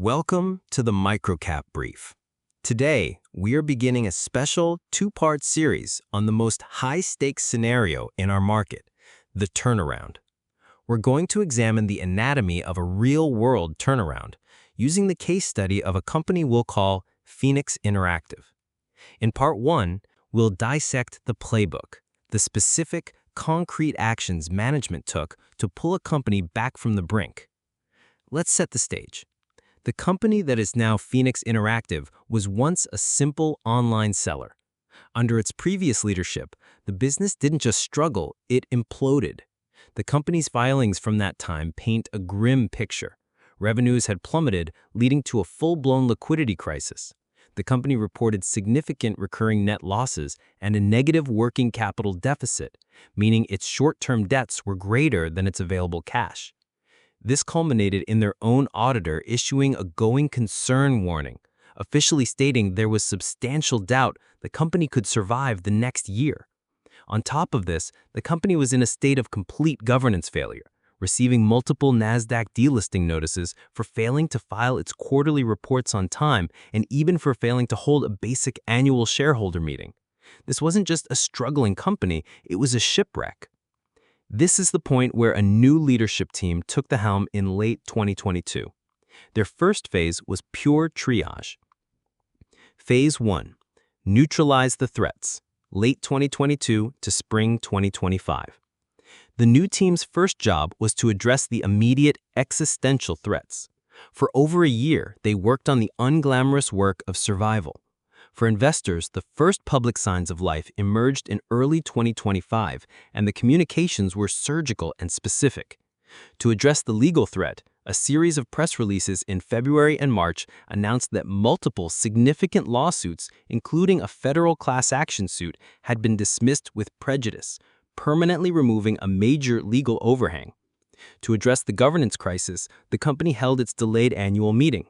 Welcome to the Microcap Brief. Today, we are beginning a special two-part series on the most high-stakes scenario in our market, the turnaround. We're going to examine the anatomy of a real-world turnaround using the case study of a company we'll call Phoenix Interactive. In Part 1, we'll dissect the playbook, the specific, concrete actions management took to pull a company back from the brink. Let's set the stage. The company that is now Phoenix Interactive was once a simple online seller. Under its previous leadership, the business didn't just struggle, it imploded. The company's filings from that time paint a grim picture. Revenues had plummeted, leading to a full-blown liquidity crisis. The company reported significant recurring net losses and a negative working capital deficit, meaning its short-term debts were greater than its available cash. This culminated in their own auditor issuing a going concern warning, officially stating there was substantial doubt the company could survive the next year. On top of this, the company was in a state of complete governance failure, receiving multiple Nasdaq delisting notices for failing to file its quarterly reports on time and even for failing to hold a basic annual shareholder meeting. This wasn't just a struggling company, it was a shipwreck. This is the point where a new leadership team took the helm in late 2022. Their first phase was pure triage. Phase 1, neutralize the threats, late 2022 to spring 2025. The new team's first job was to address the immediate existential threats. For over a year, they worked on the unglamorous work of survival. For investors, the first public signs of life emerged in early 2025, and the communications were surgical and specific. To address the legal threat, a series of press releases in February and March announced that multiple significant lawsuits, including a federal class action suit, had been dismissed with prejudice, permanently removing a major legal overhang. To address the governance crisis, the company held its delayed annual meeting.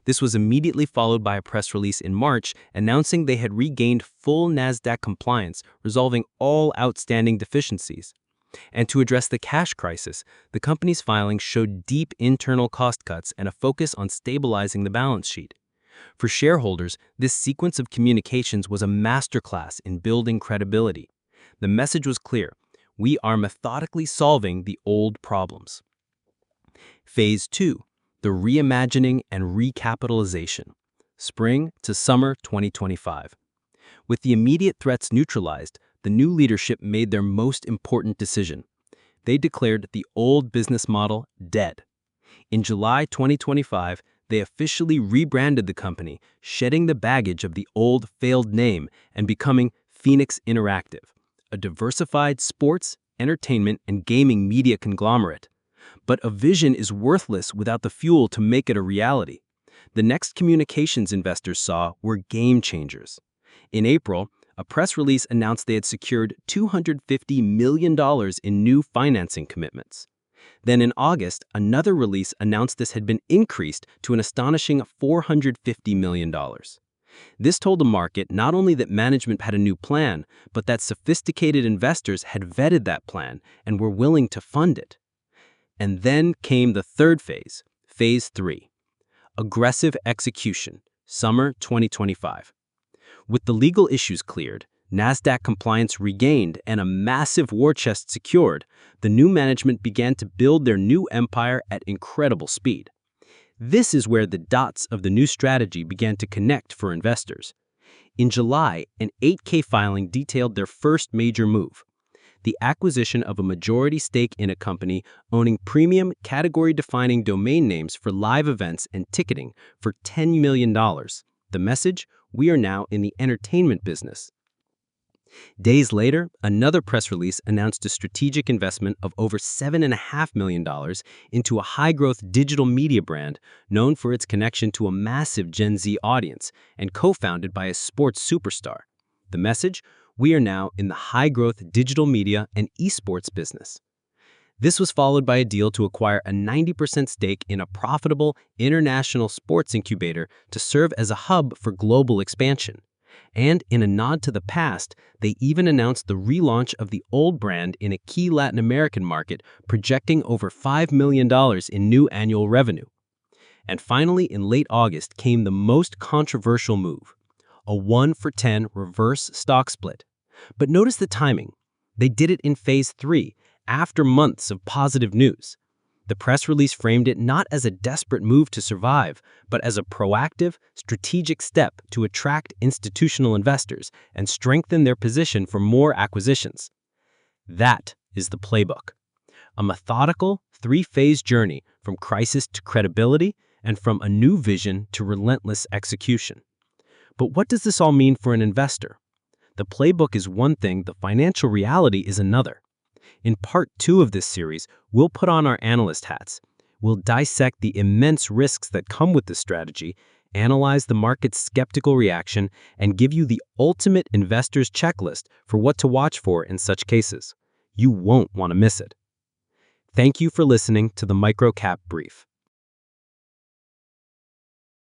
This was immediately followed by a press release in March announcing they had regained full Nasdaq compliance, resolving all outstanding deficiencies. And to address the cash crisis, the company's filings showed deep internal cost cuts and a focus on stabilizing the balance sheet. For shareholders, this sequence of communications was a masterclass in building credibility. The message was clear: we are methodically solving the old problems. Phase 2. The reimagining and recapitalization, spring to summer 2025. With the immediate threats neutralized, the new leadership made their most important decision. They declared the old business model dead. In July 2025, they officially rebranded the company, shedding the baggage of the old failed name and becoming Phoenix Interactive, a diversified sports, entertainment, and gaming media conglomerate. But a vision is worthless without the fuel to make it a reality. The next communications investors saw were game changers. In April, a press release announced they had secured $250 million in new financing commitments. Then in August, another release announced this had been increased to an astonishing $450 million. This told the market not only that management had a new plan, but that sophisticated investors had vetted that plan and were willing to fund it. And then came the third phase, Phase 3. Aggressive execution, summer 2025. With the legal issues cleared, Nasdaq compliance regained, and a massive war chest secured, the new management began to build their new empire at incredible speed. This is where the dots of the new strategy began to connect for investors. In July, an 8K filing detailed their first major move: the acquisition of a majority stake in a company owning premium category-defining domain names for live events and ticketing for $10 million. The message: we are now in the entertainment business. Days later, another press release announced a strategic investment of over $7.5 million into a high-growth digital media brand known for its connection to a massive Gen Z audience and co-founded by a sports superstar. The message: we are now in the high-growth digital media and esports business. This was followed by a deal to acquire a 90% stake in a profitable international sports incubator to serve as a hub for global expansion. And in a nod to the past, they even announced the relaunch of the old brand in a key Latin American market, projecting over $5 million in new annual revenue. And finally, in late August came the most controversial move, a 1-for-10 reverse stock split. But notice the timing. They did it in phase 3, after months of positive news. The press release framed it not as a desperate move to survive, but as a proactive, strategic step to attract institutional investors and strengthen their position for more acquisitions. That is the playbook. A methodical, 3-phase journey from crisis to credibility and from a new vision to relentless execution. But what does this all mean for an investor? The playbook is one thing, the financial reality is another. In part 2 of this series, we'll put on our analyst hats. We'll dissect the immense risks that come with this strategy, analyze the market's skeptical reaction, and give you the ultimate investor's checklist for what to watch for in such cases. You won't want to miss it. Thank you for listening to the Microcap Brief.